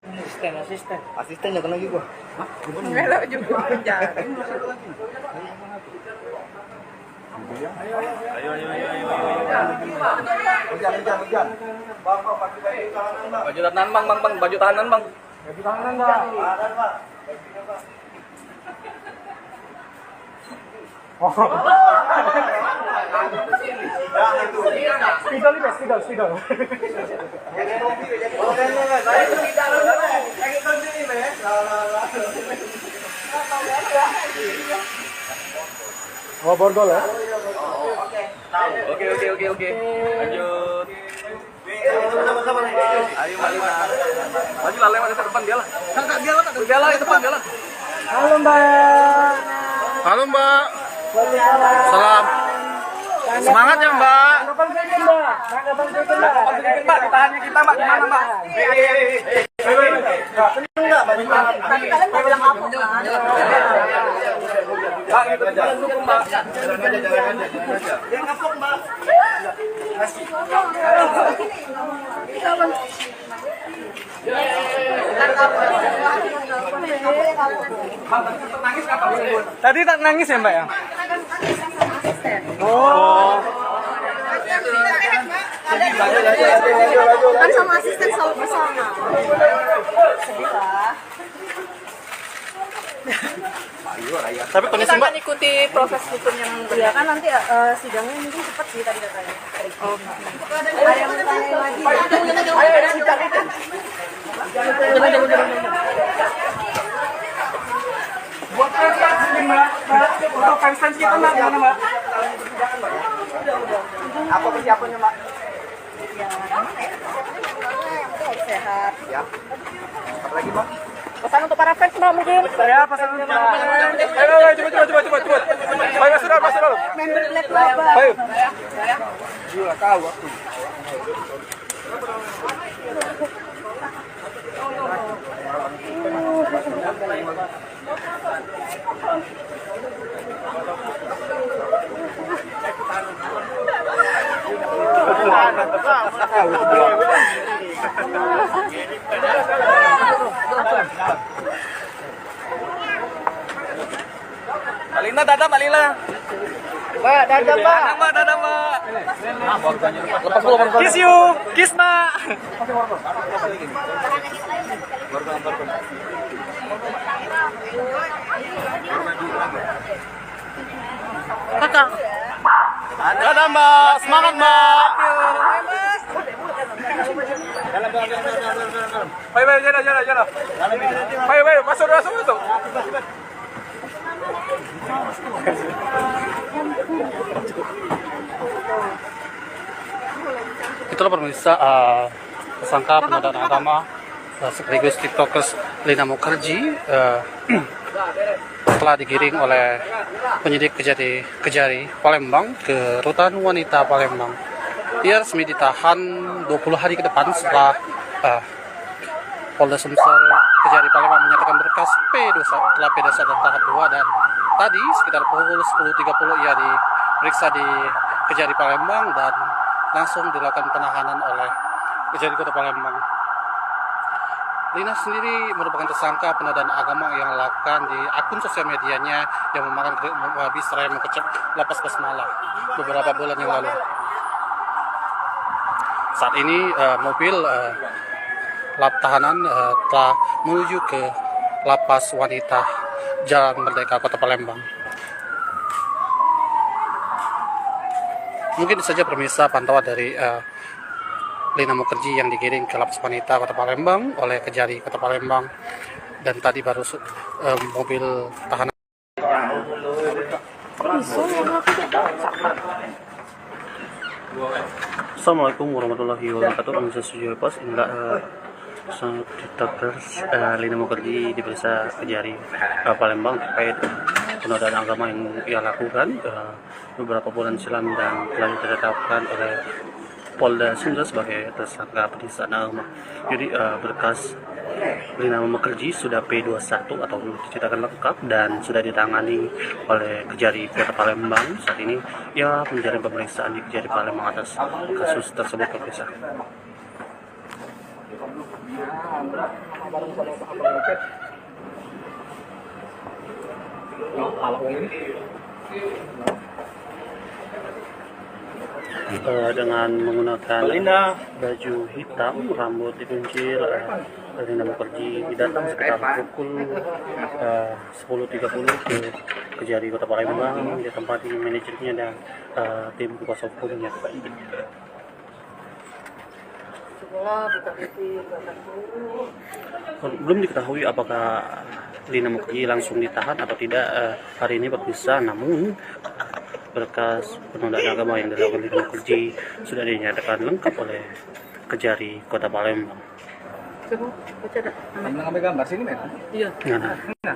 Asisten. Asisten ya lagi gua. Hah? Melok juga penjara. Ayo. Hujan. Bang, pakai baju tahanan, Bang. Baju tahanan, Bang. Baju tahanan, Bang. Tahanan, Bang. Oh. Spidol. Oh, borgol ya? Oke. Lanjut. Ayo Malina. Maju lah, lewat ke depan dia lah. Dia lah, depan dia lah. Halo Mbak. Halo Mbak. Salam. Semangat ya Mbak. Kapan sedikit Mbak? Mbak, ditahannya kita Mbak. Gimana Mbak? Mbak, itu jalan dulu Mbak. Yang ngapok, Mbak. Tadi tak nangis ya Mbak ya? Oh. Kan sama asisten selalu bersama. Sedih lah. Tapi kondisi Mbak Ikuti proses hukum yang ya kan nanti sidangnya mungkin cepat sih tadi katanya. Oh. Ada yang bertanya lagi. Buat fans Mbak. Untuk fans kita Mbak gimana Mbak? Apa persiapannya, Mbak? Ya, gimana ya? Yang penting harus sehat. Ya. Apa lagi, Mbak? Pesan untuk para fans Mbak mungkin. Ya, pesan untuk Mbak. Ayo, coba. Ayo, masuk dalam. Member Black Laba. Ayo. Gila, tahu aku. Malina, dadah Malina. Mbak, dadah Mbak. Dadah Mbak. Lepas dulu. Kiss you. Kiss Mbak. Kakak. Dadah Mbak. Semangat Mbak. Ayo, jalan. Ayo, masuk. Itulah pemirsa tersangka penodaan agama sekaligus tiktokers Lina Mukherjee telah digiring oleh penyidik Kejari Palembang ke Rutan Wanita Palembang. Ia resmi ditahan 20 hari ke depan setelah Polda Sumsel Kejari Palembang menyatakan berkas P21 telah P21 tahap 2 dan tadi sekitar pukul 10.30 ia diperiksa di Kejari Palembang dan langsung dilakukan penahanan oleh Kejari Kota Palembang. Lina sendiri merupakan tersangka penodaan agama yang dilakukan di akun sosial medianya yang memakan habis seraya mengecek lapas Basmala beberapa bulan yang lalu. Saat ini mobil lap tahanan telah menuju ke lapas wanita Jalan Merdeka Kota Palembang. Mungkin saja pemirsa pantauan dari Lina Mukherjee yang digiring ke lapas wanita Kota Palembang oleh Kejari Kota Palembang, dan tadi baru mobil tahanan. Assalamualaikum warahmatullahi wabarakatuh. Pemirsa Studio Pos, inilah tiktokers Lina Mukherjee diperiksa Kejari Palembang terkait penodaan agama yang ia lakukan beberapa bulan silam dan telah ditetapkan oleh Polda Sumsel sebagai tersangka penistaan agama. Jadi berkas Lina Mukherjee sudah P21 atau diceritakan lengkap dan sudah ditangani oleh Kejari Kota Palembang. Saat ini ia menjalani pemeriksaan di Kejari Palembang atas kasus tersebut, pemirsa. Bareng sama abang Ngecet. Kalau ini dengan menggunakan baju hitam, rambut dikuncir, Lina Mukherjee datang sekitar pukul 10.30 ke Kejari Kota Palembang, ditempati manajernya dan tim kuasa hukumnya. Belum diketahui apakah Lina Mukherjee langsung ditahan atau tidak hari ini berpisah, namun berkas penodaan agama yang dilakukan Lina Mukherjee sudah dinyatakan lengkap oleh Kejari Kota Palembang. Coba baca dah. ngambil gambar sini, men. Iya. Nah, Ini.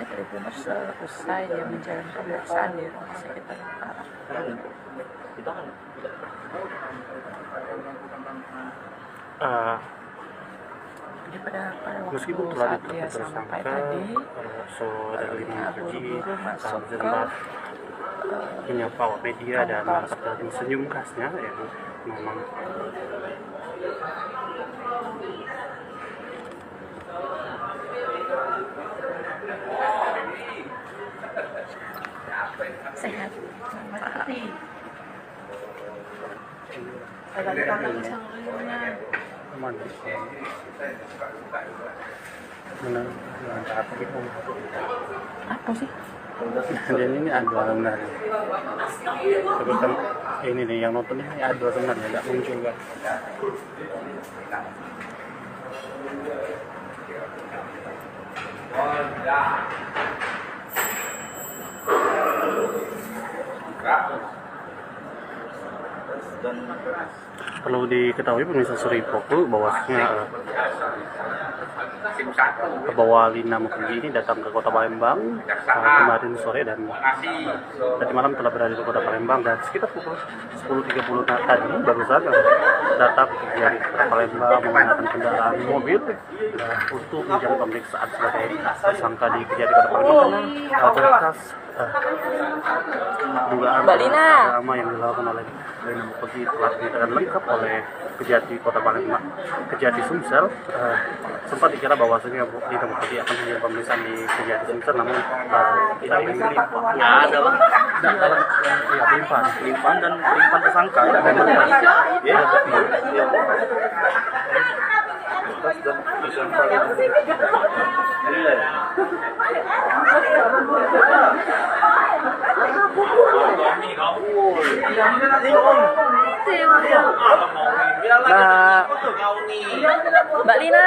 Tribuners usai dia menjalani pemeriksaan di Rumah Sakit Bayangkara. Jadi pada waktu meskipun telah saat dia ditetapkan sampai tersangka, tadi, saudara Lina Mukherjee buru-buru masuk ke sempat menyapa awak media dan terkadang senyum khasnya yang memang sehat. aman. Apa gitu? Apa sih? Dan ini ada sebenarnya. Tapi kan ini nih yang nonton ini ada sebenarnya, nggak muncul kan. Perlu diketahui pemirsa Suri Pokul bahwasanya bahwa Lina Mukherjee ini datang ke Kota Palembang kemarin sore dan tadi malam telah berada di Kota Palembang, dan sekitar pukul 10.30 tadi barusan datang ke Kejari Kota Palembang menggunakan kendaraan mobil untuk menjalani pemeriksaan sebagai tersangka di Kejari Kota Palembang karena berkas dugaan agama yang dilakukan oleh Lina Mukherjee telah dinyatakan lengkap oleh Kejati Kota Palembang. Kejati Sumsel sempat dikira bahwasanya Lina Mukherjee akan menjalani pemeriksaan di Kejati Sumsel, namun tidak ingin dilimpahkan. Ya, ada pelimpahan dan pelimpahan tersangka. Ya, Mbak Lina.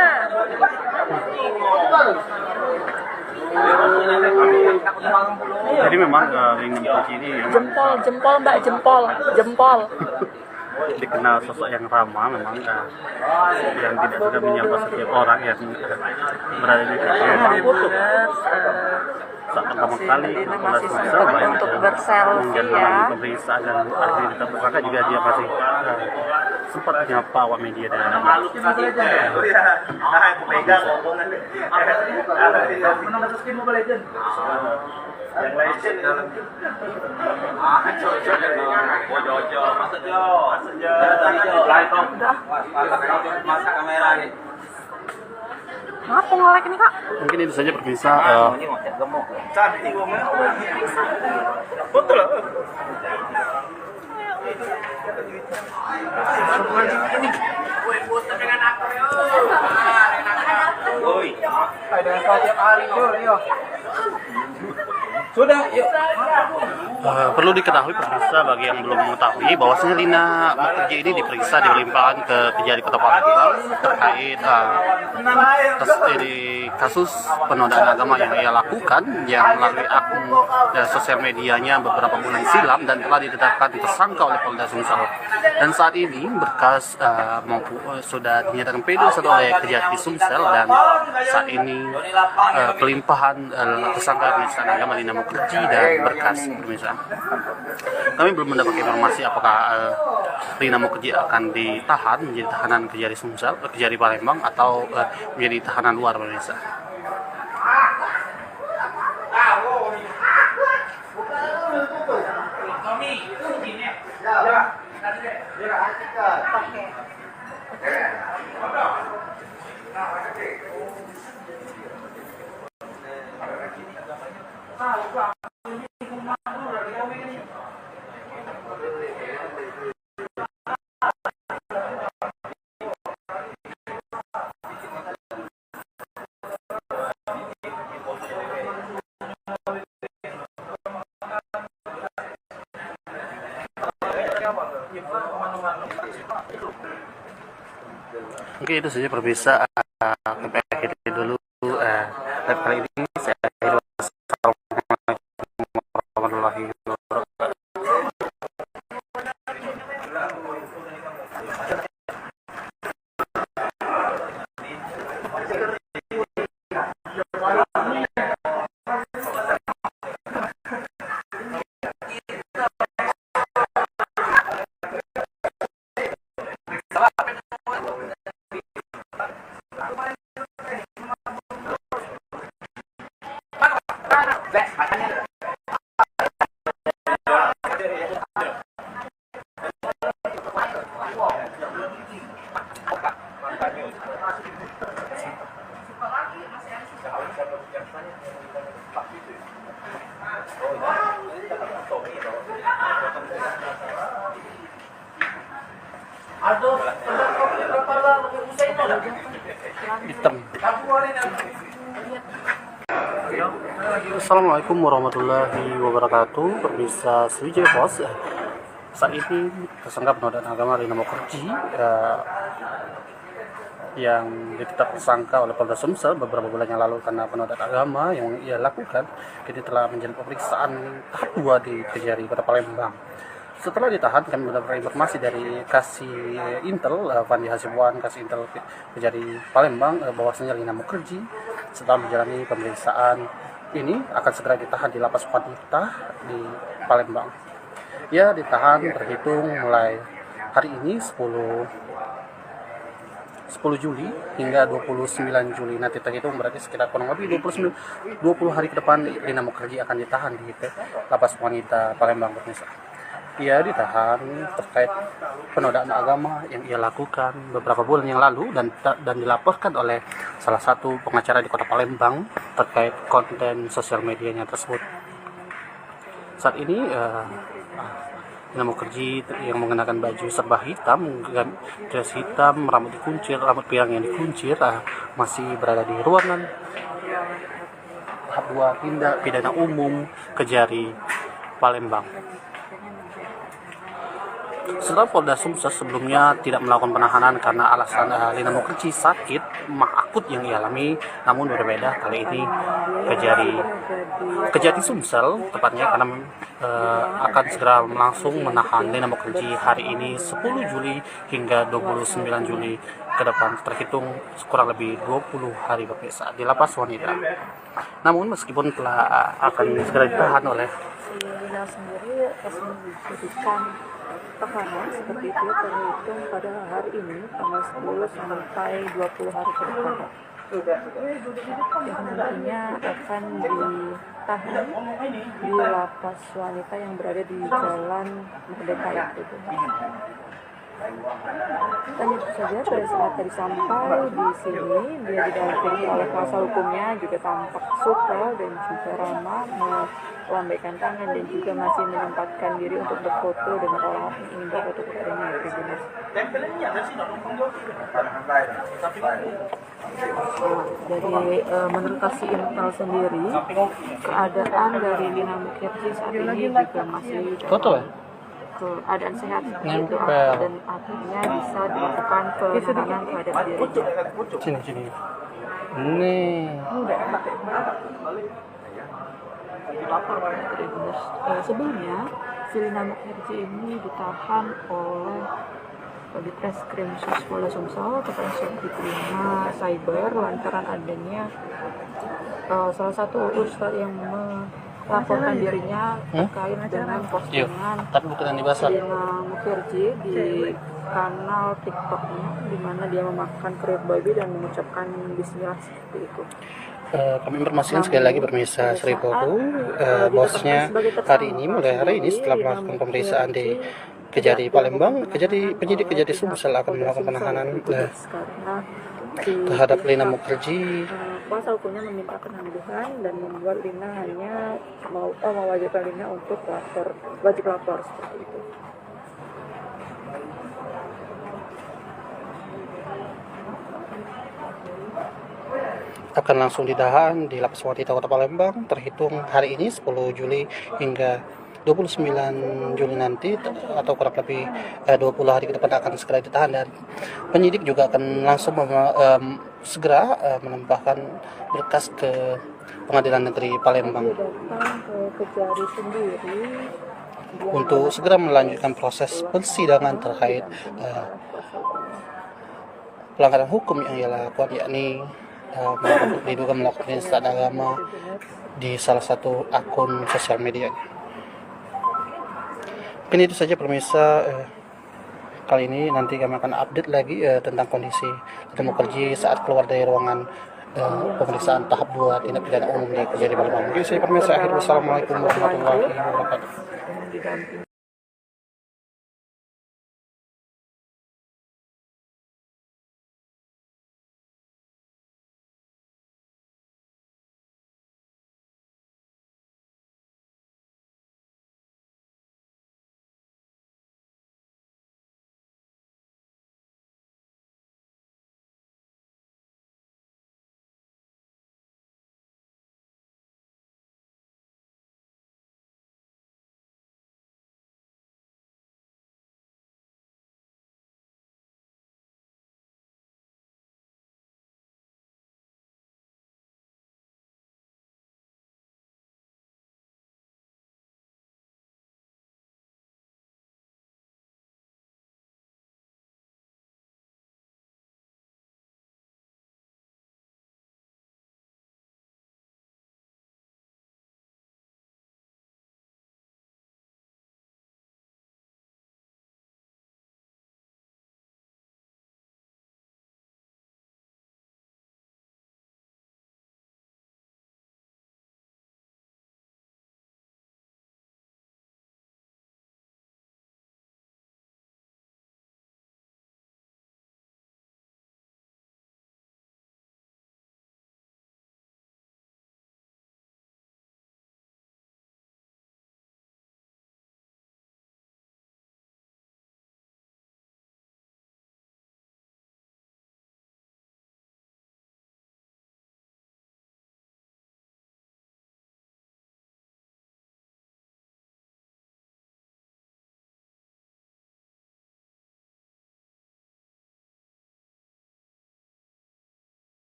Jadi memang Lina Mukherjee ini Jempol Mbak, jempol. dikenal sosok yang ramah, memang yang tidak suka menyapa setiap orang yang berada di situ. Saat pertama kali Polres Sumsel banyak untuk berselfie ya. pemeriksaan dan akhirnya tersangka juga dia masih sempat menyapa awak media dan Yang legend dalam masak kamera nih. Ngapa ngelek ini Kak? mungkin itu saja pemirsa. Cantik ngomong. Betul. Woi, ada setiap hari yo. Sudah, yuk. Perlu diketahui pemirsa bagi yang belum mengetahui bahwasanya Lina Mukherjee ini diperiksa di limpahan ke Kejari Kota Palembang terkait kasus penodaan agama yang ia lakukan yang melalui akun sosial medianya beberapa bulan silam dan telah ditetapkan tersangka oleh Polda Sumsel. Dan saat ini berkas sudah dinyatakan P21 oleh Kejati Sumsel, dan saat ini pelimpahan tersangka penistaan agama Lina Mukherjee dan berkas pemirsa. pemirsa. Kami belum mendapat informasi apakah Rina Mukherjee akan ditahan menjadi tahanan Kejari Sumsel, Kejari Palembang, atau menjadi tahanan luar, pemirsa. Oke, itu saja pemirsa. Sampai akhir dulu live kali ini. Saya akhiri. Wassalamualaikum warahmatullahi wabarakatuh. Hitam. Assalamualaikum warahmatullahi wabarakatuh. Pemirsa Sriwijaya Pos, saat ini tersangka penodaan agama Rina Mukherjee yang ditetapkan tersangka oleh Polda Sumsel beberapa bulan yang lalu karena penodaan agama yang ia lakukan, kini telah menjalani pemeriksaan tahap 2 di Kejari, Kota Palembang. Setelah ditahan, kami mendapatkan informasi dari Kasih Intel, Fandi Hasibuan, Kasih Intel Kejari Palembang, bahwasanya Rina Mukherjee setelah menjalani pemeriksaan ini akan segera ditahan di lapas wanita di Palembang. Ia ditahan terhitung mulai hari ini 10 Juli hingga 29 Juli. Nanti terhitung berarti sekitar kurang lebih 20 hari ke depan Rina Mukherjee akan ditahan di lapas wanita Palembang, pemirsa. Ia ditahan terkait penodaan agama yang ia lakukan beberapa bulan yang lalu dan dilaporkan oleh salah satu pengacara di Kota Palembang terkait konten sosial medianya tersebut. Saat ini Rina Mukherjee yang mengenakan baju serba hitam, dress hitam, rambut dikuncir, rambut pirang yang dikuncir, masih berada di ruangan tahap 2 tindak pidana umum Kejari Palembang. Setelah Polda Sumsel sebelumnya tidak melakukan penahanan karena alasan Rina Mukherjee sakit mah akut yang dialami, namun berbeda kali ini Kejari Sumsel tepatnya karena akan segera langsung menahan Rina Mukherjee hari ini 10 Juli hingga 29 Juli ke depan, terhitung kurang lebih 20 hari berpisah di lapas wanita. Namun meskipun telah akan segera ditahan oleh Rina sendiri resmi diberikan tahanan seperti itu terhitung pada hari ini tanggal 10 sampai 20 hari ke depan. Yang nantinya akan ditahan di lapas wanita yang berada di Jalan Merdeka itu. Dan itu saja, pada saat tadi sampai di sini dia didampingi oleh kuasa hukumnya, juga tampak suka dan juga ramah, melambaikan tangan dan juga masih menyempatkan diri untuk berfoto dengan orang yang ingin berfoto kepadanya. Dari menurut Kasih Intel sendiri, keadaan dari Rina Mukherjee saat ini juga masih keadaan sehat itu, dan akhirnya bisa dilakukan penahanan terhadap dirinya. Sini. Nih. Sebelumnya, Rina Mukherjee ini ditahan oleh di Treskrim Polda Sumsel kepada Subdit 5 Cyber lantaran adanya salah satu ustadz yang laporkan dirinya terkait dengan Iya, postingan tapi bukan yang dibahas. Dina Mukherjee di kanal TikToknya, di mana dia memakan kerip babi dan mengucapkan Bismillah seperti itu. Kami informasikan sekali lagi pemirsa Seripoku, bosnya hari ini, mulai hari ini setelah melakukan pemeriksaan di Kejari Palembang, penyidik Kejari Sumsel akan melakukan penahanan Karena terhadap Lina Mukherjee. kuasa hukumnya meminta penangguhan dan membuat Lina hanya mewajibkan Lina untuk wajib lapor seperti itu. Akan langsung ditahan di Lapas Wanita Kota Palembang terhitung hari ini 10 Juli hingga 29 Juli nanti, atau kurang lebih 20 hari ke depan akan segera ditahan, dan penyidik juga akan langsung segera menambahkan berkas ke Pengadilan Negeri Palembang Datang ke Kejari sendiri untuk segera melanjutkan proses persidangan terkait pelanggaran hukum yang ia lakukan, yakni diduga melakukan penistaan agama di salah satu akun sosial media. Mungkin itu saja pemirsa kali ini. Nanti kami akan update lagi tentang kondisi Lina Mukherjee saat keluar dari ruangan pemeriksaan tahap 2 tindak pidana umum di Kejari Palembang. Mungkin saya pemirsa akhir. Wassalamualaikum warahmatullahi wabarakatuh.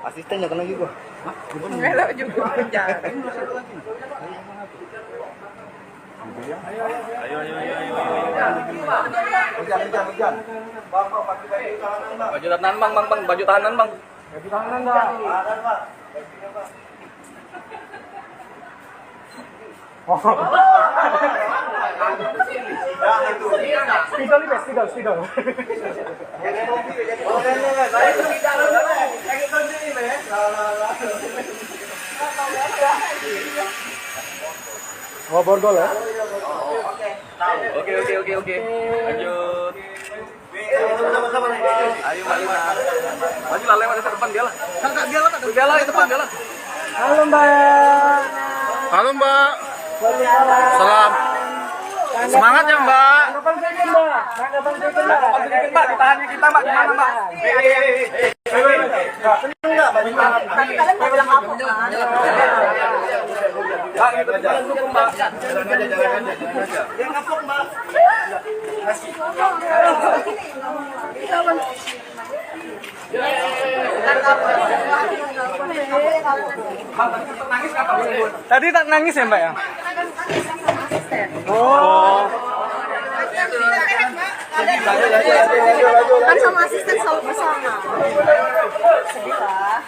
Asisten jangan lagi gua. Melok juga penjara. Hujan. Bang, pakai baju tahanan, Bang. Baju tahanan bang, baju tahanan bang. Baju tahanan, Bang. Tahanan, Bang. Spidol. Oh, borgol ya? Oke. Lanjut. Ayo Malina. Maju lah, lewat ke depan dia lah. Dia lah ke depan dia lah. Halo, Mbak. Halo Mbak. Salam. Semangat ya Mbak. Mbak, ditahannya kita Mbak, gimana Mbak? Tapi kalian mau bilang apa? Mbak, gitu jangan dukung Mbak. Dia ngapok, Mbak. Kita Tadi tak nangis ya Mbak ya? Kan sama asisten selalu bersama. Sedih lah.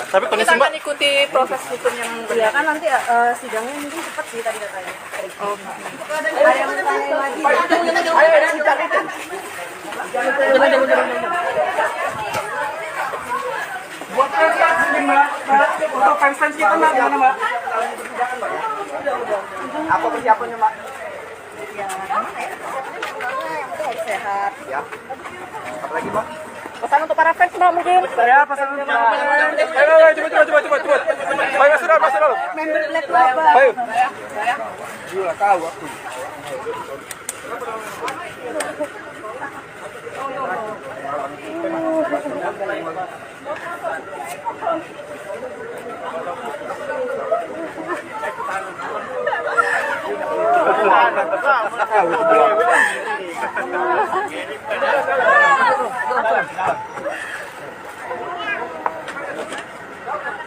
Tapi kondisi Kita Mbak akan ikuti proses hukum yang Iya kan nanti sidangnya mungkin cepat sih tadi katanya. Ada yang tanya lagi. buat sini Mbak. Untuk fans kita Mbak gimana Mbak? Apa persiapannya, Mbak? Ya, gimana ya? Yang penting harus sehat. Ya. Apa lagi, Mbak? pesan untuk para fans Mbak mungkin. Ya, pesan untuk Mbak. Ayo, cepet. Ayo, Mas Ronald. Member Black Laba. Ayo. Gila, tahu aku.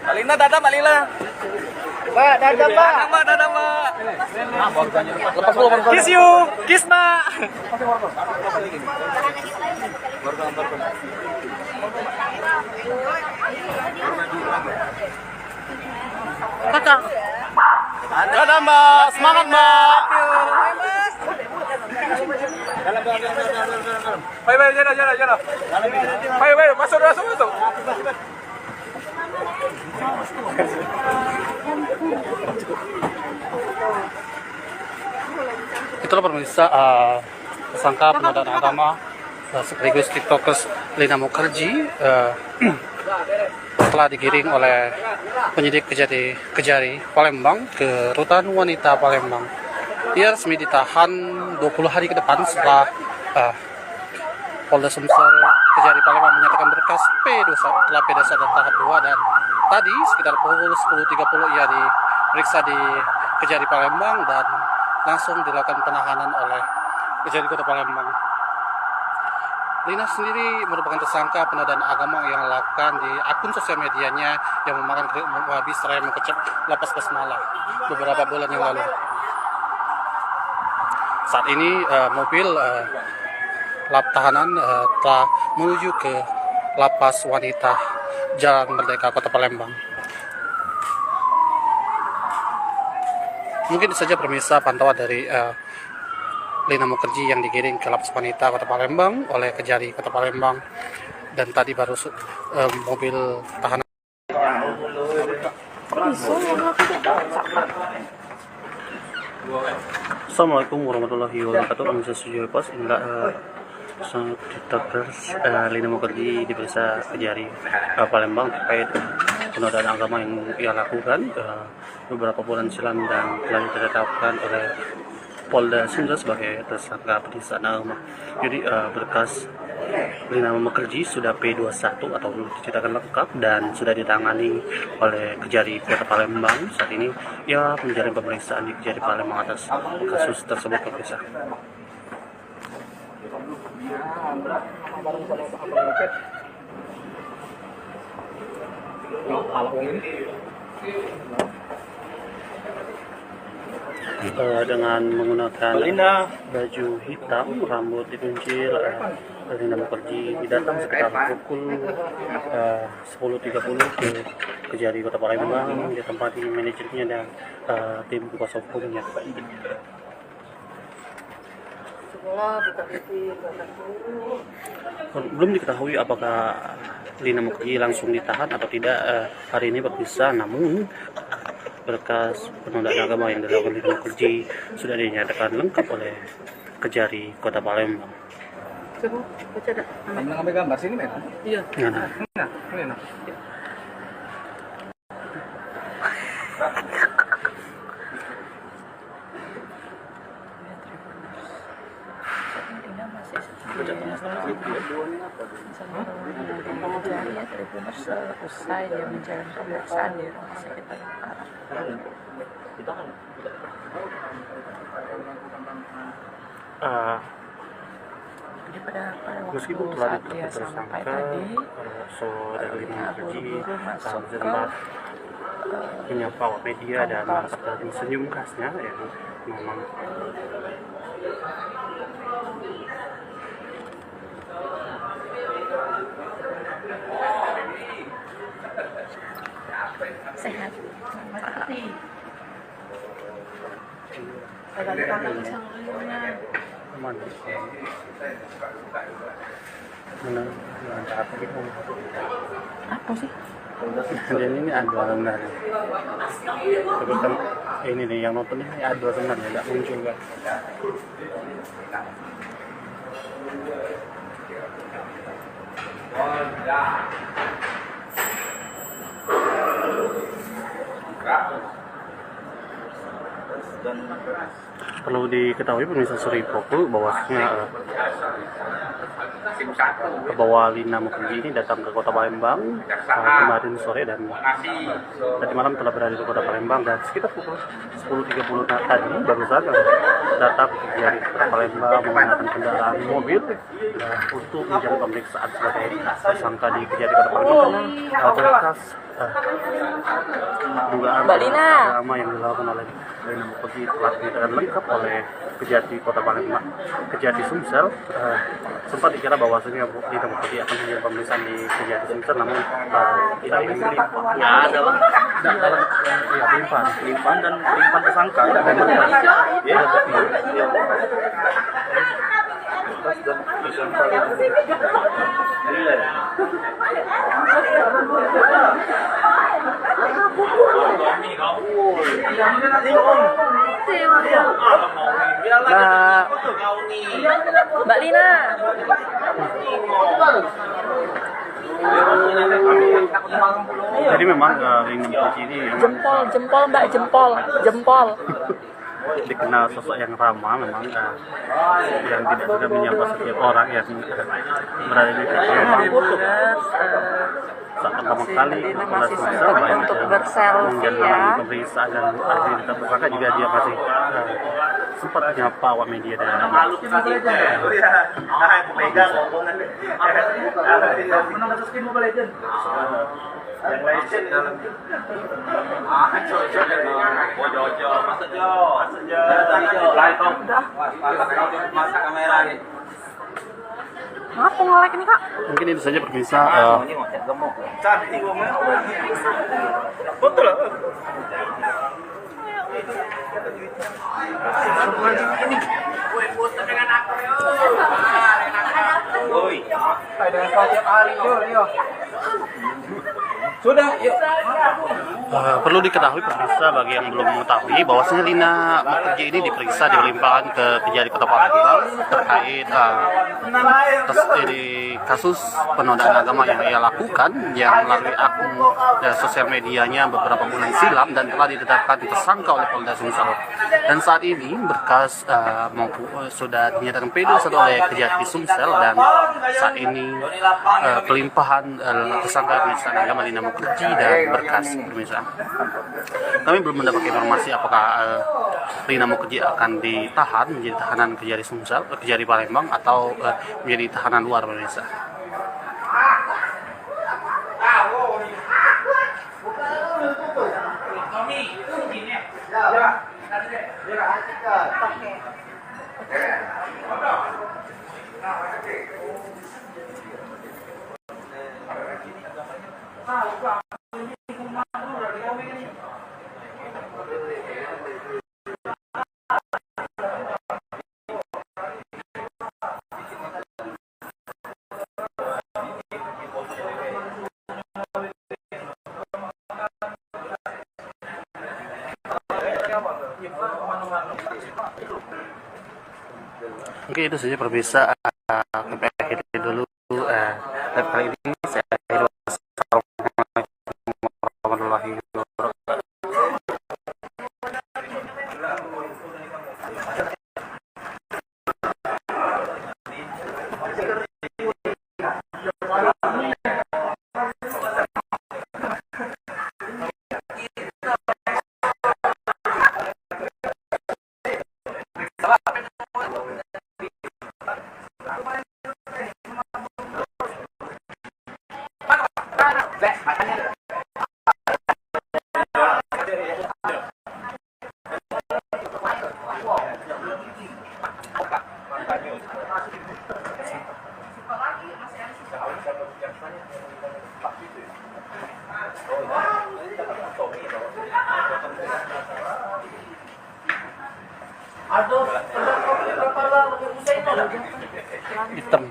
Malina, dadah Malina. Mbak, dadah, Mbak. Dadah, Mbak. Lepas dulu, kiss you. Kiss, Mbak. Kakak. Dadah, Mbak. Semangat, Mbak. Baik, jalan. Baik, masuk. Itulah pemirsa tersangka penodaan agama sekaligus tiktokers Lina Mukherjee telah digiring oleh penyidik Kejari Palembang ke Rutan Wanita Palembang. Ia resmi ditahan 20 hari ke depan setelah Polda Sumsel Kejari Palembang menyatakan berkas P21 tahap 2, dan tadi sekitar pukul 10.30 ia diperiksa di Kejari Palembang dan langsung dilakukan penahanan oleh Kejari Kota Palembang. Lina sendiri merupakan tersangka penodaan agama yang dilakukan di akun sosial medianya yang memakan habis seraya mengecek lapas Basmala beberapa bulan yang lalu. Saat ini mobil lap tahanan telah menuju ke lapas wanita Jalan Merdeka Kota Palembang. Mungkin saja pemirsa pantauan dari Lina Mukherjee yang digiring ke lapas wanita Kota Palembang oleh Kejari Kota Palembang, dan tadi baru mobil tahanan. Assalamualaikum warahmatullahi wabarakatuh. Pemirsa Studio Pos, inilah tiktokers Lina Mukherjee diperiksa Kejari Palembang terkait penodaan agama yang ia lakukan beberapa bulan silam dan telah ditetapkan oleh Polda Sumsel sebagai tersangka penistaan agama. Jadi berkas Lina Mukherjee sudah P21 atau belum diceritakan lengkap dan sudah ditangani oleh Kejari Kota Palembang. Saat ini ia menjalani pemeriksaan di Kejari Palembang atas kasus tersebut, pemirsa. Dengan menggunakan baju hitam, rambut dipincil, Lina Mukherjee datang sekitar pukul 10.30 ke Kejari Kota Palembang, ditempati manajernya dan tim kuasa hukumnya. Belum diketahui apakah Lina Mukherjee langsung ditahan atau tidak hari ini berpisah, namun berkas penodaan agama yang dilakukan Lina Mukherjee sudah dinyatakan lengkap oleh Kejari Kota Palembang. Ngambil gambar sini, men. Iya. Ini. Usai dia menjalani pemeriksaan di rumah sakit Bayangkara. Jadi pada waktu Meskipun telah saat dia ditetapkan sampai tersangka, tadi, saudara Lina Mukerji buru-buru masuk ke sempat menyapa awak media dan dari senyum khasnya yang memang sehat. aman. Mana apa gitu? Apa sih? Dan ini ada sebenarnya. Sebutkan ini nih yang nonton ini ada sebenarnya, nggak muncul kan? Perlu diketahui pemirsa Suri Pokul bahwasanya bahwa Lina Mukerji ini datang ke kota Palembang kemarin sore dan tadi malam telah berada di kota Palembang dan sekitar pukul 10.30 tadi baru saja datang dari kota Palembang menggunakan kendaraan mobil untuk menjalani pemeriksaan sebagai tersangka di kejadian kota Palembang atas dugaan agama yang dilakukan oleh Lina Mukerji telah dinyatakan lengkap oleh Kejati Kota Palembang, Kejati Sumsel. Sempat dikira bahwasanya Lina Mukerji akan menjalani pemeriksaan di Kejati Sumsel, namun tidak memberi dalam pelimpahan dan pelimpahan tersangka Mbak Lina. Jadi memang Lina Mukerji ini Jempol Mbak, jempol. dikenal sosok yang ramah, memang yang tidak bisa menyapa setiap orang yang berada di Palembang. Saat pertama kali Polda Sumsel untuk berselfie ya. pemeriksaan dan akhirnya tersangka juga dia masih sempat menyapa awak media dan yang legend dalam masa kamera nih. Apa nge-like ini, Kak? mungkin itu saja pemirsa. Cantik ngomongnya. Betul lah. Woi, dengan kau tiap hari yo. Sudah, yuk. Perlu diketahui pemirsa bagi yang belum mengetahui bahwasanya Lina Mukerji ini diperiksa di limpahan ke Kejati Kota Palembang terkait kasus penodaan agama yang ia lakukan yang melalui akun sosial medianya beberapa bulan silam dan telah ditetapkan tersangka oleh Polda Sumsel. Dan saat ini berkas sudah dinyatakan P21 oleh Kejati Sumsel dan saat ini pelimpahan tersangka penistaan agama Lina Mukerji dan berkas pemirsa. Kami belum mendapat informasi apakah Lina Mukerji akan ditahan menjadi tahanan Kejati Sumsel, Kejati Palembang atau menjadi tahanan luar pemirsa. Oke, itu saja pemirsa. Sampai akhir dulu live kali ini. Saya akhiri. Wassalamualaikum warahmatullahi wabarakatuh. hitam.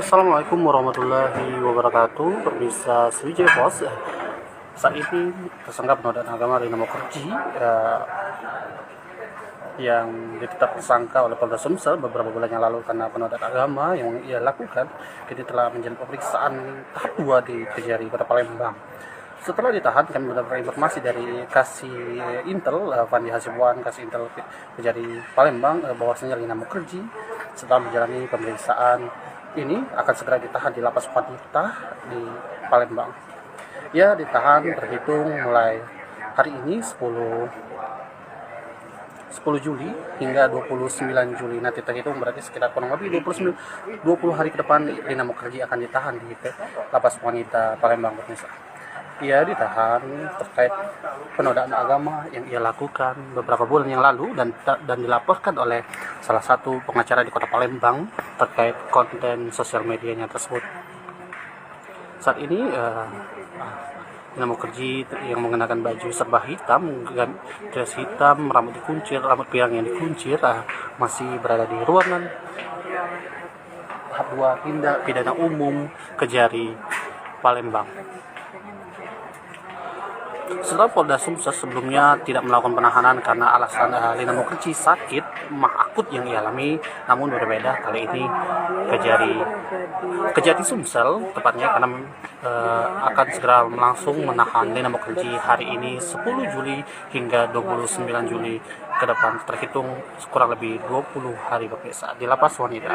Assalamualaikum warahmatullahi wabarakatuh. Pemirsa Sriwijaya Pos, saat ini tersangka penodaan agama Rina Mukherjee yang ditetapkan tersangka oleh Polda Sumsel beberapa bulan yang lalu karena penodaan agama yang ia lakukan, kini telah menjalani pemeriksaan tahap 2 di Kejari, Kota Palembang. Setelah ditahan, kami mendapat informasi dari Kasih Intel Fandi Hasibuan, Kasih Intel Kejari Palembang, bahwasanya Rina Mukherjee setelah menjalani pemeriksaan ini akan segera ditahan di Lapas Wanita di Palembang. Ia ditahan terhitung mulai hari ini 10 Juli hingga 29 Juli, nanti terhitung berarti sekitar kurang lebih 20 hari ke depan Rina Mukherjee akan ditahan di Lapas Wanita Palembang. Ia ditahan terkait penodaan agama yang ia lakukan beberapa bulan yang lalu dan dilaporkan oleh salah satu pengacara di Kota Palembang terkait konten sosial medianya tersebut. Saat ini Rina Mukherjee yang mengenakan baju serba hitam, dress hitam, rambut dikuncir, rambut pirang yang dikuncir, masih berada di ruangan tahap 2 tindak pidana umum Kejari Palembang. Setelah Polda Sumsel sebelumnya tidak melakukan penahanan karena alasan Rina Mukherjee sakit mah akut yang ia alami, namun berbeda kali ini Kejati Sumsel tepatnya karena akan segera langsung menahan Rina Mukherjee hari ini 10 Juli hingga 29 Juli ke depan, terhitung kurang lebih 20 hari pemirsa di Lapas Wanita.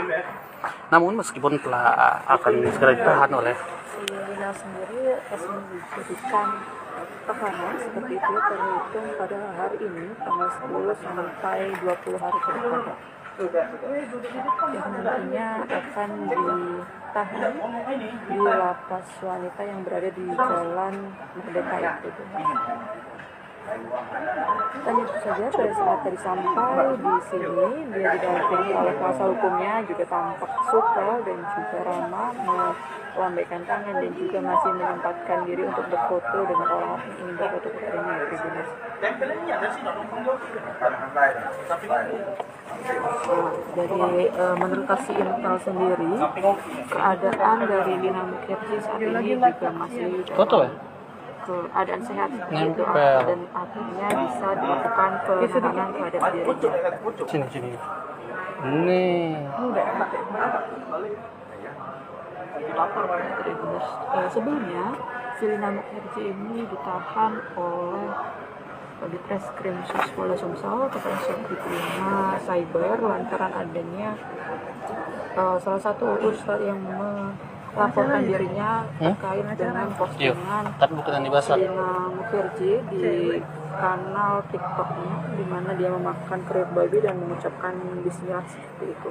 Namun meskipun telah akan segera ditahan oleh Rina sendiri resmi dijadikan tahanan seperti itu terhitung pada hari ini tanggal 10 sampai 20 hari ke depan. Yang nantinya akan ditahan di Lapas Wanita yang berada di Jalan Merdeka itu. Dan itu saja, pada saat tadi sampai di sini dia didampingi oleh kuasa hukumnya, juga tampak suka dan juga ramah, melambaikan tangan dan juga masih menyempatkan diri untuk berfoto dengan orang-orang yang ingin berfoto kepadanya. Jadi menurut Kasih Intel sendiri, keadaan dari Rina Mukherjee saat ini juga masih keadaan sehat gitu, dan akhirnya bisa dilakukan penahanan terhadap dirinya. Sini. Nih. Sebelumnya, si Rina Mukherjee ini ditahan oleh Ditreskrim Polda Sumsel kepada Subdit 5 Cyber lantaran adanya salah satu ustadz yang melaporkan dirinya terkait dengan postingan Rina Mukherjee di kanal TikToknya, di mana dia memakan kerip babi dan mengucapkan bismillah seperti itu.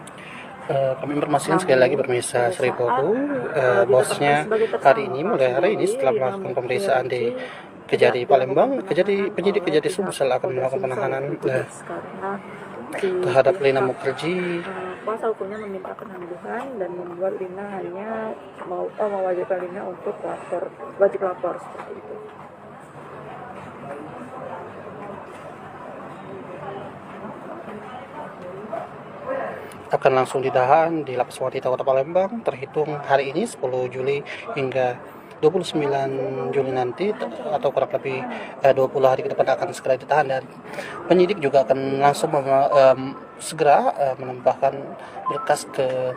Kami informasikan sekali lagi pemirsa Seripoku, bosnya hari ini setelah melakukan pemeriksaan di Kejari Palembang, penyidik Kejari Sumsel akan melakukan penahanan terhadap Rina Mukherjee. Kuasa hukumnya meminta penangguhan dan membuat Rina hanya mewajibkan Rina untuk wajib lapor seperti itu. Akan langsung ditahan di Lapas Wanita Kota Palembang terhitung hari ini 10 Juli hingga 29 Juli nanti, atau kurang lebih 20 hari ke depan akan segera ditahan, dan penyidik juga akan langsung segera menambahkan berkas ke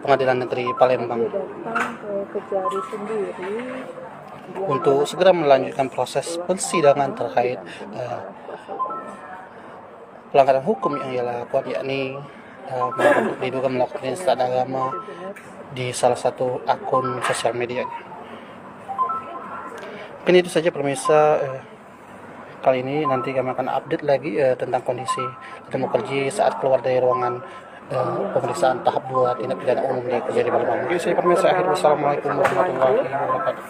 Pengadilan Negeri Palembang untuk segera melanjutkan proses persidangan terkait pelanggaran hukum yang ia lakukan, yakni diduga melakukan penistaan agama di salah satu akun sosial media. Mungkin itu saja pemirsa kali ini. Nanti kami akan update lagi tentang kondisi Rina Mukherjee saat keluar dari ruangan pemeriksaan tahap 2 tindak pidana umum di Kejari Palembang. Mungkin saya pemirsa akhir. Wassalamualaikum warahmatullahi wabarakatuh.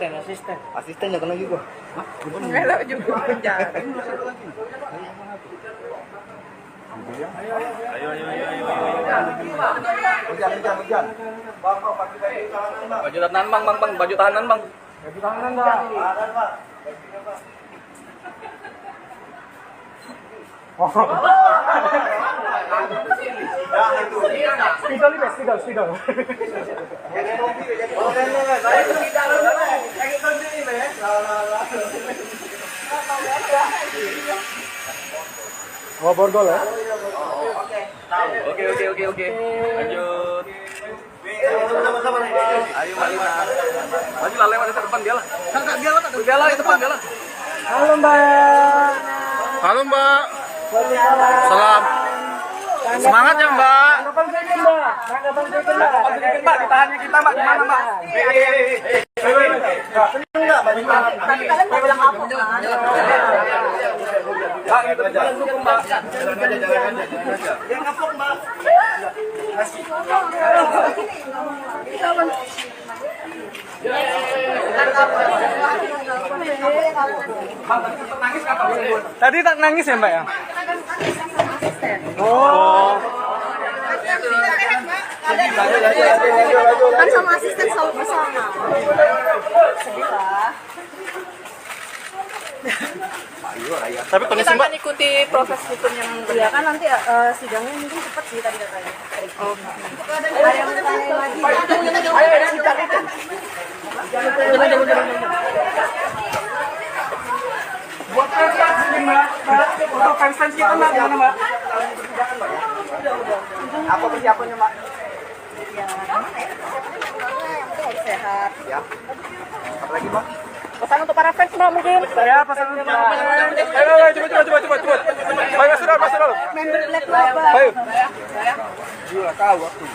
Asisten jangan lagi gua. Melok juga penjara. Hujan. Baju tahanan bang, baju tahanan bang. Spidol. Oh, borgol ya? Oke. Lanjut. Ayo Malina. Maju lah lewat depan dia lah. Dia lah di depan dia lah. Halo Mbak. Halo Mbak. Salam. Semangat ya Mbak. Mbak, ditahannya kita Mbak. Gimana Mbak? Tapi kalian mau bilang apa? Mbak, itu jalan dukung Mbak. Tadi tak nangis ya Mbak ya? Kan sama asisten selalu bersama. Sedih lah. Tapi kondisi Mbak Ikuti proses hukum yang iya kan nanti sidangnya mungkin cepat sih tadi katanya. Ada yang bertanya lagi. Buat fans Mbak. Untuk fans kita Mbak gimana Mbak? Apa persiapannya Mbak? Ya, gimana ya? Yang penting harus sehat. Ya. Apa lagi Mbak? Pesan untuk para fans Mbak mungkin. Ya, pesan untuk Ayo, coba. Ayo, masuk. Member Black Laba. Ayo. Gila tahu aku.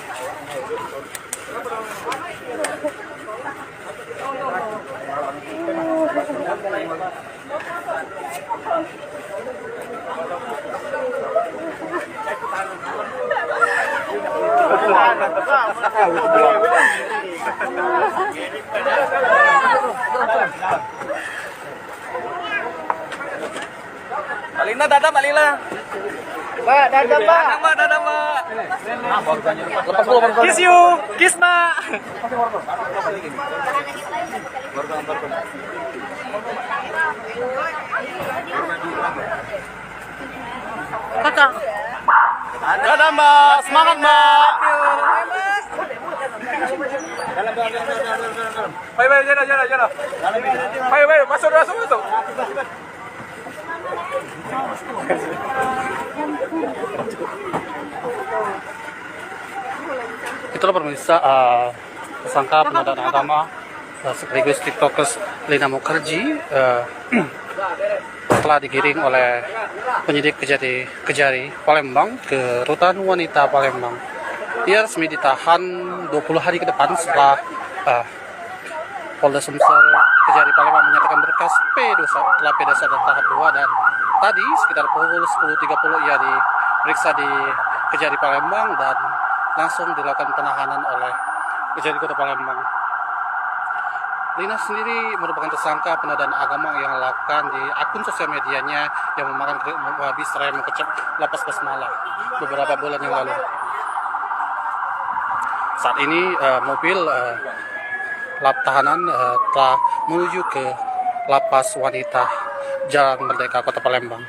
Malina, dadah Malina. Mbak, dadah Mbak. Dadah Mbak. Kiss you. Kiss Mbak. Kakak. Dadah Mbak, semangat Mbak. Ayo, jalan. Ayo, masuk. Itulah pemirsa tersangka penodaan agama sekaligus tiktokers Lina Mukherjee telah digiring oleh penyidik Kejari Palembang ke Rutan Wanita Palembang. Ia resmi ditahan 20 hari ke depan setelah Polda Sumsel Kejari Palembang menyatakan berkas P21 tahap 2, dan tadi sekitar pukul 10.30 ia diperiksa di Kejari Palembang dan langsung dilakukan penahanan oleh Kejari Kota Palembang. Lina sendiri merupakan tersangka penodaan agama yang dilakukan di akun sosial medianya yang memakan habis seraya mengecap lapas Basmala beberapa bulan yang lalu. Saat ini mobil lap tahanan telah menuju ke lapas wanita Jalan Merdeka Kota Palembang.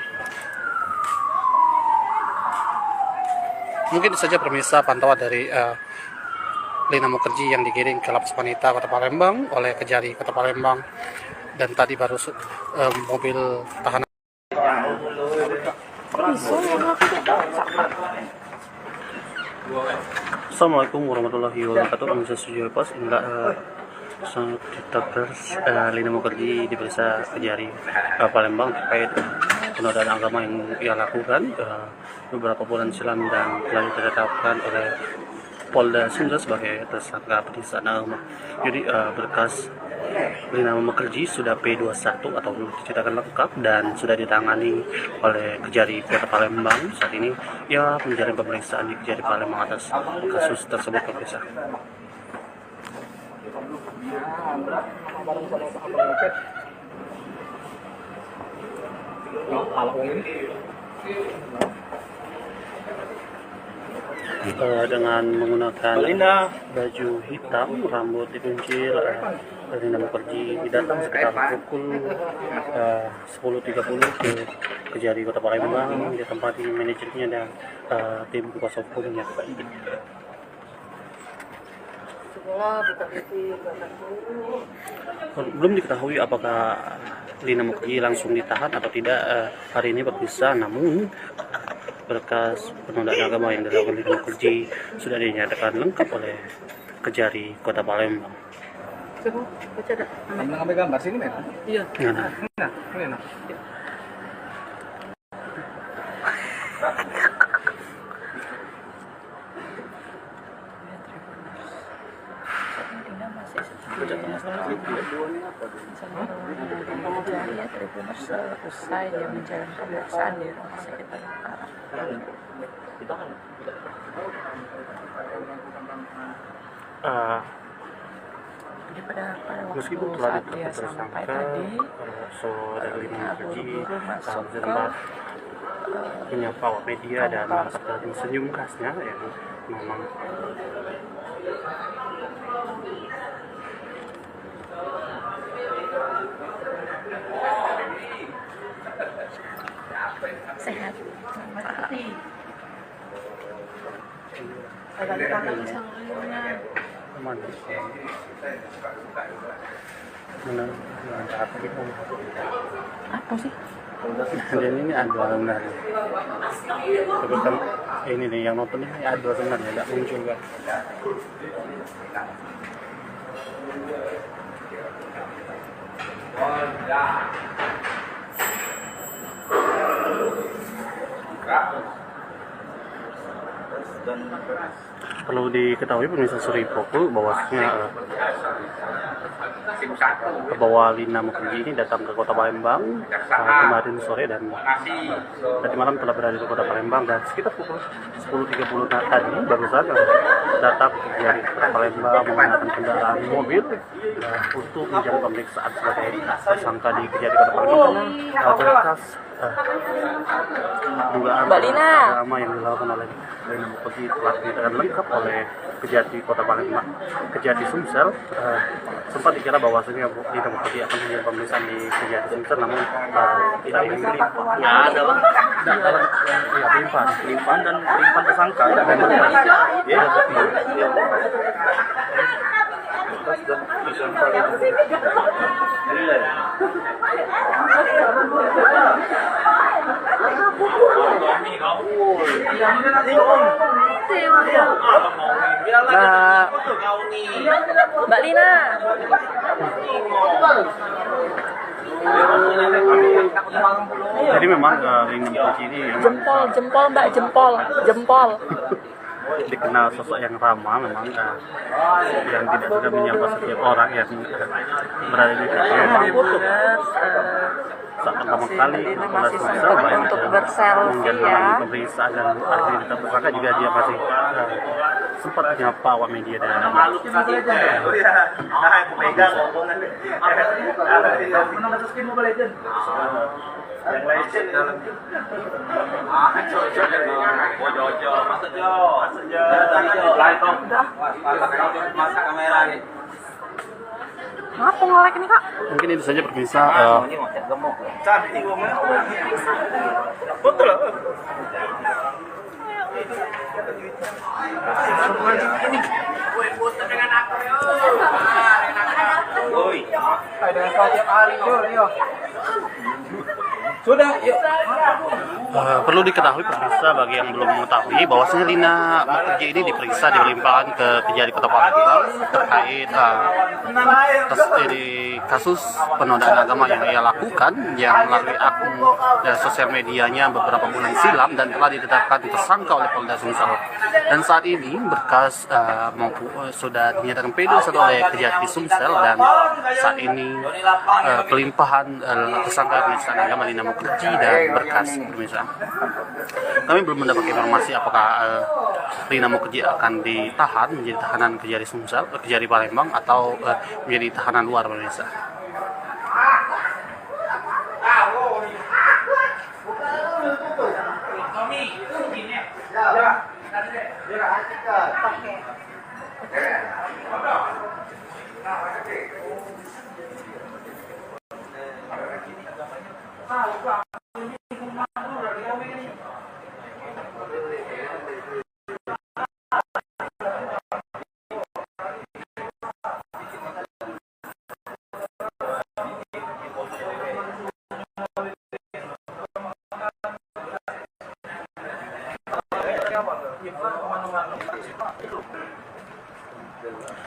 Mungkin saja pemirsa pantauan dari Lina Mukherjee yang digiring ke lapas wanita Kota Palembang oleh Kejari Kota Palembang, dan tadi baru mobil tahanan. Assalamualaikum warahmatullahi wabarakatuh. Pemirsa Studio Pos, inilah tiktokers Lina Mukherjee diperiksa Kejari Palembang terkait penodaan agama yang ia lakukan beberapa bulan silam dan telah ditetapkan oleh Polda Sumsel sebagai tersangka penistaan agama. Jadi berkas Lina Mukherjee sudah P21 atau diceritakan lengkap dan sudah ditangani oleh Kejari Kota Palembang. Saat ini ia menjalani pemeriksaan di Kejari Palembang atas kasus tersebut, pemirsa. bareng sama abang Ngopet. Kalau ini dengan menggunakan baju hitam, rambut dikuncir, Lina Mukherjee datang sekitar pukul 10.30 ke Kejari Kota Palembang, ditempati manajernya dan tim kuasa hukumnya. Belum diketahui apakah Lina Mukherjee langsung ditahan atau tidak hari ini berpisah, namun berkas penodaan agama yang dilakukan Lina Mukherjee sudah dinyatakan lengkap oleh Kejari Kota Palembang. Coba baca dah. ngambil gambar sini men. Iya. Nah, Ini nah. Tribuners selesai dia menjalani pemeriksaan di Rumah Sakit Bayangkara. Jadi pada waktu meskipun telah saat dia ditetapkan sampai tersangka, tadi, saudara Lina Mukherjee buru-buru masuk ke sempat menyapa awak media dan nampak dari senyum khasnya yang memang sehat. aman. Mantap gitu. Apa sih? Dan ini ada sebenarnya. Tapi kan ini nih yang nonton ini ada sebenarnya, nggak muncul kan. Perlu diketahui pemirsa Suri Pokul bahwasanya bahwa Lina Mukherjee ini datang ke Kota Palembang kemarin sore dan tadi malam telah berada di Kota Palembang, dan sekitar pukul 10.30 tadi barusan datang ke Kejari Kota Palembang menggunakan kendaraan mobil untuk menjalani pemeriksaan sebagai tersangka di Kejari Kota Palembang karena berkas dugaan agama yang dilakukan oleh Lina Mukherjee telah dinyatakan lengkap oleh Kejati Kota Palembang. Kejati Sumsel sempat dikira bahwasanya Lina Mukherjee akan menjalani pemeriksaan di Kejati Sumsel, namun tidak ingin dilimpah. Ya ada lah. Ya, Pelimpahan dan pelimpahan tersangka. Ya. Nah, Mbak Lina. jadi memang Lina Mukherjee ini Jempol Mbak, jempol. dikenal sosok yang ramah, memang yang tidak suka menyapa setiap orang yang berada di sini. Memang saat pertama kali Polres Sumsel banyak untuk berselfie menjalani ya. pemeriksaan dan akhirnya tersangka juga dia masih sempat menyapa awak media dan Yang legend dalam masak kamera nih. Ngapa ngelek ini Kak? mungkin itu saja pemirsa. Cantik ngomongnya. Betul. Woi, dengan kau tiap hari, yo. Sudah, yuk. Perlu diketahui pemirsa bagi yang belum mengetahui bahwasanya Lina Mukherjee ini diperiksa dilimpahkan ke Kejari Kota Palembang terkait kasus penodaan agama yang ia lakukan yang melalui akun sosial medianya beberapa bulan silam dan telah ditetapkan tersangka oleh Polda Sumsel. Dan saat ini berkas sudah dinyatakan P21 oleh Kejati Sumsel, dan saat ini pelimpahan tersangka penistaan agama Lina Mukherjee Kerji dan Berkas, pemirsa. Kami belum mendapat informasi apakah Lina Mukherjee akan ditahan menjadi tahanan Kejari Sumsel, Kejari Palembang, atau menjadi tahanan luar, pemirsa.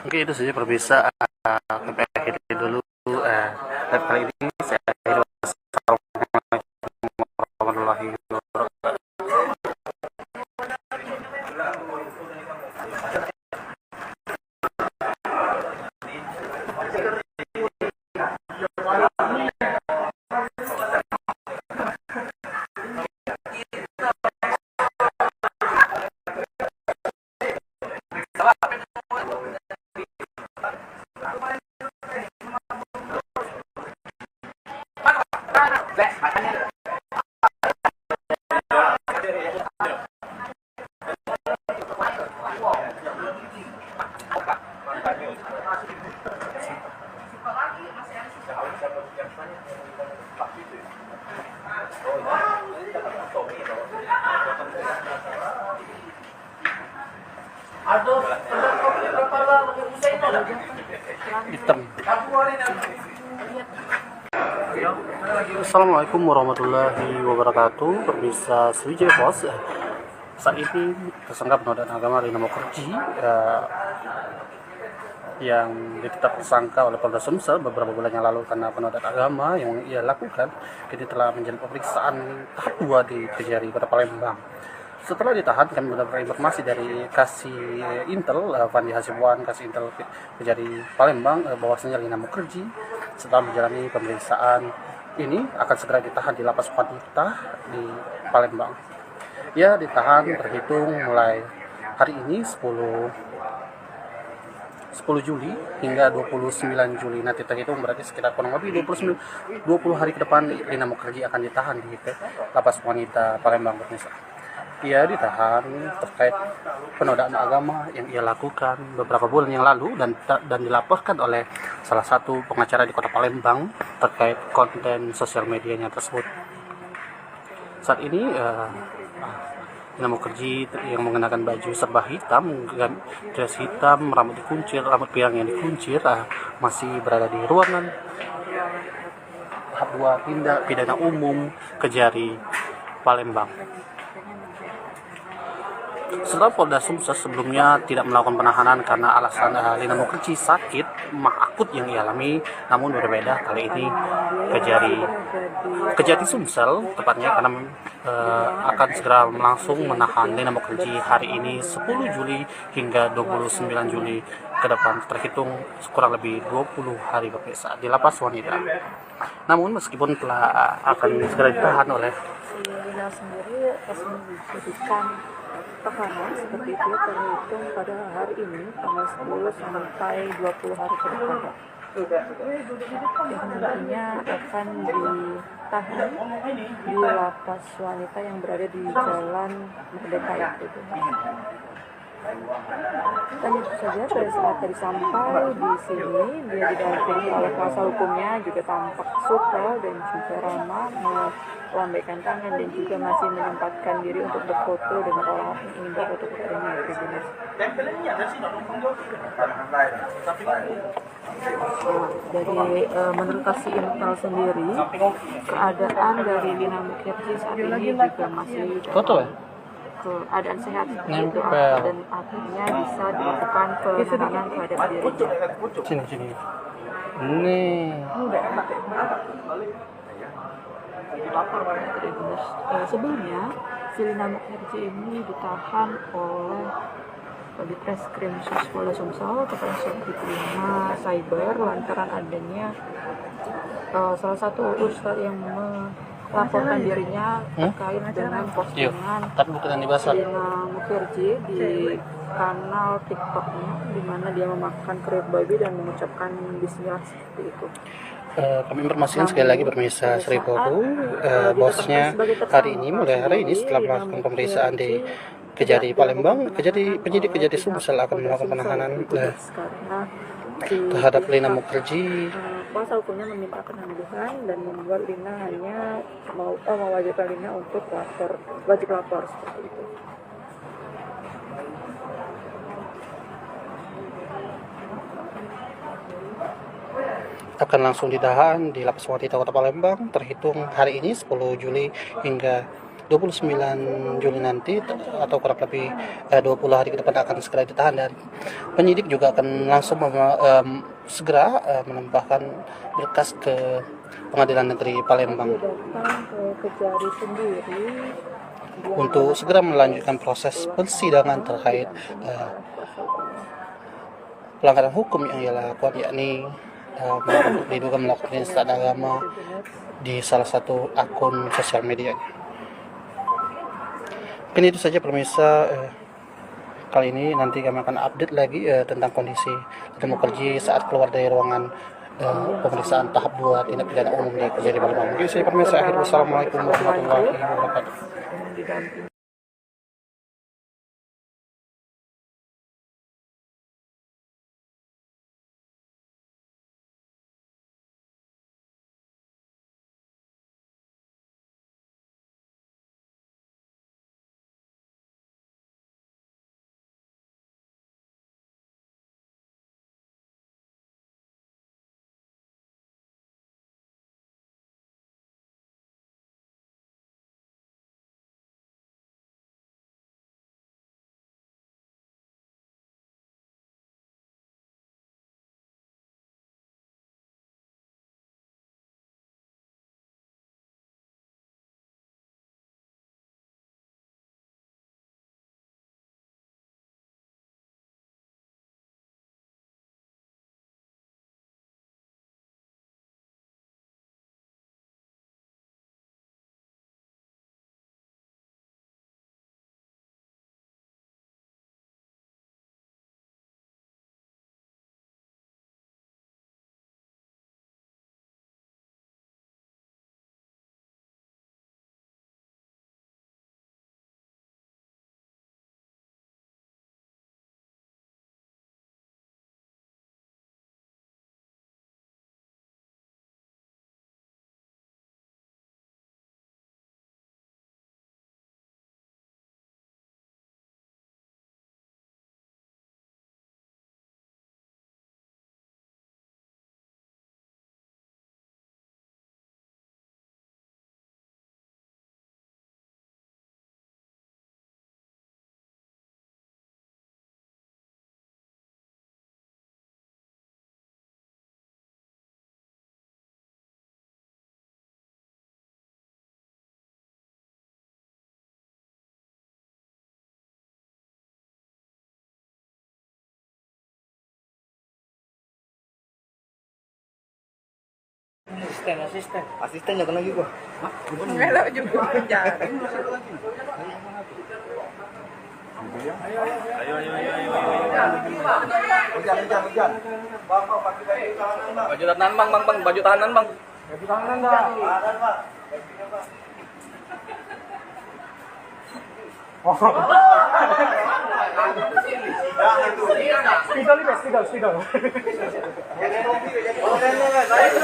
Oke, itu saja pemirsa. Sampai akhir dulu live kali ini. Saya akhiri. Wassalamualaikum warahmatullahi wabarakatuh. Hitam. Assalamualaikum warahmatullahi wabarakatuh. Pemirsa Sriwijaya Pos, saat ini tersangka penodaan agama Lina Mukherjee yang ditetapkan tersangka oleh Polda Sumsel beberapa bulan yang lalu karena penodaan agama yang ia lakukan, kini telah menjalani pemeriksaan tahap 2 di Kejari Kota Palembang. Setelah ditahan, kami mendapatkan informasi dari Kasih Intel Fandi Hasibuan, Kasih Intel Kejari Palembang, bahwasanya Lina Mukherjee setelah menjalani pemeriksaan ini akan segera ditahan di lapas wanita di Palembang. Ia ditahan terhitung mulai hari ini 10 Juli hingga 29 Juli. Nanti terhitung berarti sekitar kurang lebih 20 hari ke depan Lina Mukherjee akan ditahan di lapas wanita Palembang, pemirsa. Ia ditahan terkait penodaan agama yang ia lakukan beberapa bulan yang lalu dan dilaporkan oleh salah satu pengacara di Kota Palembang terkait konten sosial medianya tersebut. Saat ini Lina Mukherjee yang mengenakan baju serba hitam, dress hitam, rambut dikuncir, rambut pirang yang dikuncir, masih berada di ruangan tahap 2 tindak pidana umum Kejari Palembang. Setelah Polda Sumsel sebelumnya tidak melakukan penahanan karena alasan Lina Mukherjee sakit mah akut yang dialami, namun berbeda kali ini Kejari Sumsel tepatnya karena akan segera langsung menahan Lina Mukherjee hari ini 10 Juli hingga 29 Juli ke depan, terhitung kurang lebih 20 hari berpisah di lapas wanita. Namun meskipun telah akan segera ditahan oleh Lina sendiri resmi diberikan tahanan seperti itu terhitung pada hari ini tanggal 10 sampai 20 hari ke depan. Yang nantinya akan ditahan di lapas wanita yang berada di Jalan Merdeka itu. Dan itu saja pada saat tadi sampai di sini dia didampingi oleh kuasa hukumnya, juga tampak suka dan juga ramah, melambaikan tangan dan juga masih menyempatkan diri untuk berfoto dengan orang yang ingin berfoto dengan pribadi. Dari menurut Kasih Intel sendiri, keadaan dari Lina Mukherjee saat ini juga masih keadaan sehat itu dan akhirnya bisa dilakukan penahanan terhadap dirinya. Sini. Nih. Sebelumnya, si Lina Mukherjee ini ditahan oleh di Treskrim Polda Sumsel kepada Subdit 5 Cyber lantaran adanya salah satu ustadz yang laporkan dirinya terkait dengan Iya, postingan tapi bukan yang dibahas. Lina Mukherjee di kanal TikToknya, di mana dia memakan kerip babi dan mengucapkan bismillah seperti itu. Kami informasikan sekali lagi pemirsa Seripoku, bosnya hari ini, mulai hari ini setelah melakukan pemeriksaan di Kejari Palembang, penyidik Kejari Sumsel akan melakukan penahanan Karena terhadap Lina Mukherjee. kuasa hukumnya meminta penangguhan dan membuat Lina hanya mewajibkan Lina untuk wajib lapor seperti itu. Akan langsung ditahan di Lapas Wanita Kota Palembang terhitung hari ini 10 Juli hingga 29 Juli nanti, atau kurang lebih 20 hari ke depan akan segera ditahan, dan penyidik juga akan langsung segera menambahkan berkas ke Pengadilan Negeri Palembang Datang ke Kejari sendiri untuk segera melanjutkan proses persidangan terkait pelanggaran hukum yang ia lakukan, yakni diduga melakukan penistaan agama di salah satu akun sosial media. Mungkin itu saja pemirsa kali ini. Nanti kami akan update lagi tentang kondisi Lina Mukherjee saat keluar dari ruangan pemeriksaan tahap 2 tindak pidana umum di Kejari Palembang. Mungkin saya pemirsa akhir. Wassalamualaikum warahmatullahi wabarakatuh. didampingi Asisten jangan lagi gua. Melok juga kerja. Hujan. Bang, pakai Baju tahanan bang, baju tahanan bang. baju tangan enggak? Ada, Pak. Spidol.